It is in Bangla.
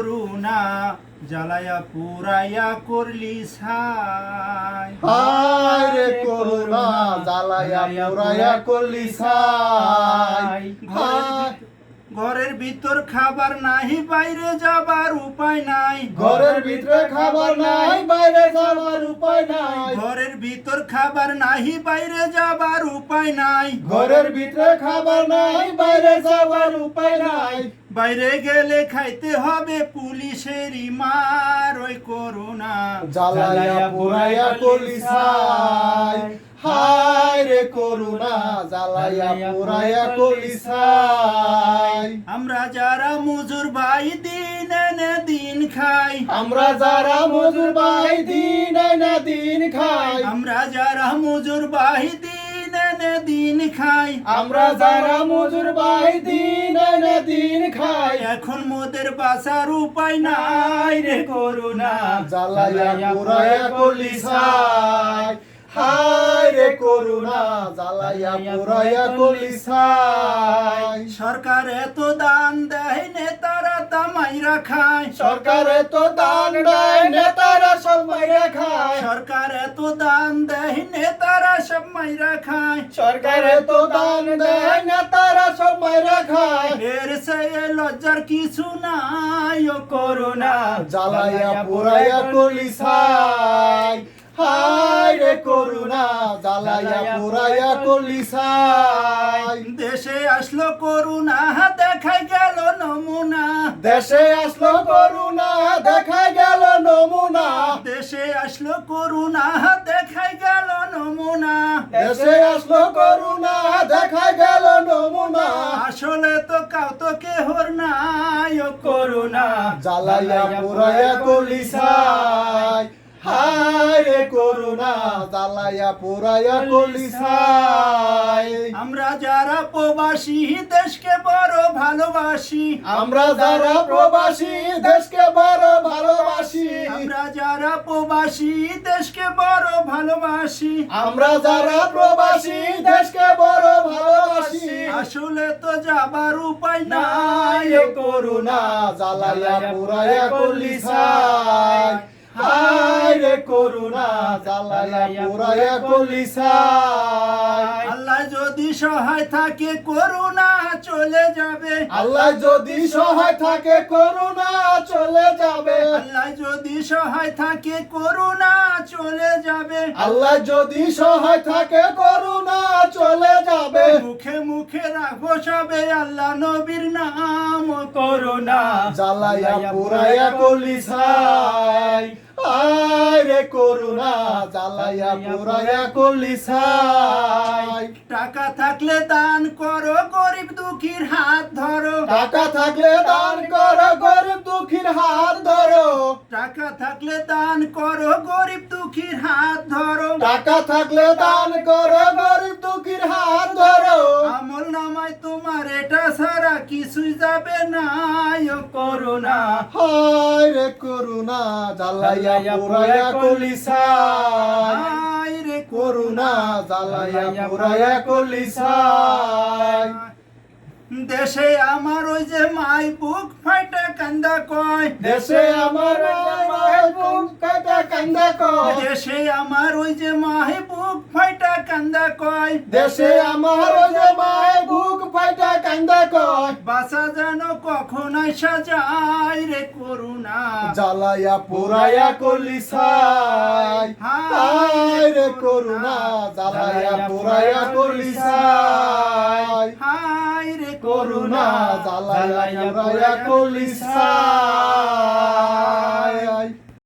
করুণা জ্বালায়া পুরাইয়া করলি ছাই। হায় রে করুণা জ্বালায়া পুরাইয়া করলি ছাই। ঘরের ভিতর খাবার নাহি, বাইরে যাবার উপায় নাই। ঘরের ভিতরে খাবার নাই, বাইরে যাবার উপায় নাই। ঘরের ভিতর খাবার নাহি, বাইরে যাবার উপায় নাই। ঘরের ভিতরে খাবার নাই, বাইরে যাবার উপায় নাই। বাইরে গেলে খাইতে হবে পুলিশেরই মার। ওই করুণা জ্বালায়া পুরাইয়া করলি ছাই। হায় রে করুণা জ্বালায়া পুরাইয়া করলি ছাই। আমরা যারা মজুর ভাই দিন এনে দিন খাই। আমরা যারা মজুর ভাই দিন এনে দিন খাই। আমরা যারা মজুর ভাই দিন এনে দিন খাই। আমরা যারা মজুর ভাই দিন এনে দিন খাই। এখন মোদের বাঁচার উপায় নাই রে করুণা জ্বালায়া পুরাইয়া করলি ছাই। হায় রে করুণা জ্বালায়া পুরাইয়া করলি ছাই। সরকার এত দান দেয়, নেতারা তা মাইরা খায়। সরকার এত দান দেয়, নেতারা সব মাইরা খায়। সরকার এত দান দেয়, নেতারা সব মাইরা খায়। সরকার এত দান দেয়, নেতারা সব মাইরা খায়। এর চেয়ে লজ্জার কিছু নাই ও করুণা জ্বালায়া পুরাইয়া করলি ছাই। হায় রে করুণা জ্বালায়া পুরাইয়া করলি ছাই। দেশে আসলো করুণা দেখাই গেল নমুনা। দেশে আসলো করুণা দেখাই গেল নমুনা। দেশে আসলো করুণা দেখাই গেল নমুনা। দেশে আসলো করুণা দেখাই গেল নমুনা। আসলে তো কাউতো কেহর নাই ও করুণা জ্বালায়া পুরাইয়া করলি ছাই। হায় রে করুণা জ্বালায়া পুরাইয়া করলি ছাই। আমরা যারা প্রবাসী দেশকে বড় ভালোবাসি। আমরা যারা প্রবাসী দেশকে বড় ভালোবাসি। আমরা যারা প্রবাসী দেশকে বড় ভালোবাসি। আমরা যারা প্রবাসী দেশকে বড় ভালোবাসি। আসলে তো যাবার উপায় নাই নাই রে করুণা জ্বালায়া পুরাইয়া করলি ছাই। হায় রে করুণা জ্বালায়া পুরাইয়া করলি ছাই। আল্লাহ যদি সহায় থাকে করুণা চলে যাবে। আল্লাহ যদি সহায় থাকে করুণা চলে যাবে। আল্লাহ যদি সহায় থাকে করুণা চলে যাবে। আল্লাহ যদি সহায় থাকে করুণা চলে যাবে। মুখে মুখে রাখবো সবে আল্লাহ নবীর নাম ও করুণা জ্বালায়া পুরাইয়া করলি ছাই। আয় রে করুণা জ্বালায়া পুরাইয়া করলি ছাই। টাকা থাকলে দান করো, গরিব দুঃখীর হাত ধরো। টাকা থাকলে দান করো, গরিব দুঃখীর হাত ধরো। টাকা থাকলে দান করো, গরিব দুঃখীর হাত ধরো। টাকা থাকলে দান করো, গরিব দুঃখীর হাত ধরো। আমল নামায় তোমার এটা ছাড়া কিছুই যাবে না ও করুণা হায় রে করুণা জ্বালায়া পুরাইয়া করলি ছাই। আয় রে করুণা জ্বালায়া পুরাইয়া করলি ছাই। দেশে আমার ওই যে মাই বুক ফাইটা কান্দা কয়। দেশে আমার মায়ের বুক কাটা কান্দা কয়। দেশে আমার ওই যে মাই বুক ফাইটা কান্দা কয়। দেশে আমার ওই যে মায়ের বুক ফাইটা কান্দা কয়। বাসা যেন কখন আইসা যায় রে করুণা জ্বালায়া পুরাইয়া করলি ছাই। হায় রে করুণা জ্বালায়া পুরাইয়া করলি ছাই। হায় রে করুণা জ্বালায়া পুরাইয়া করলি ছাই।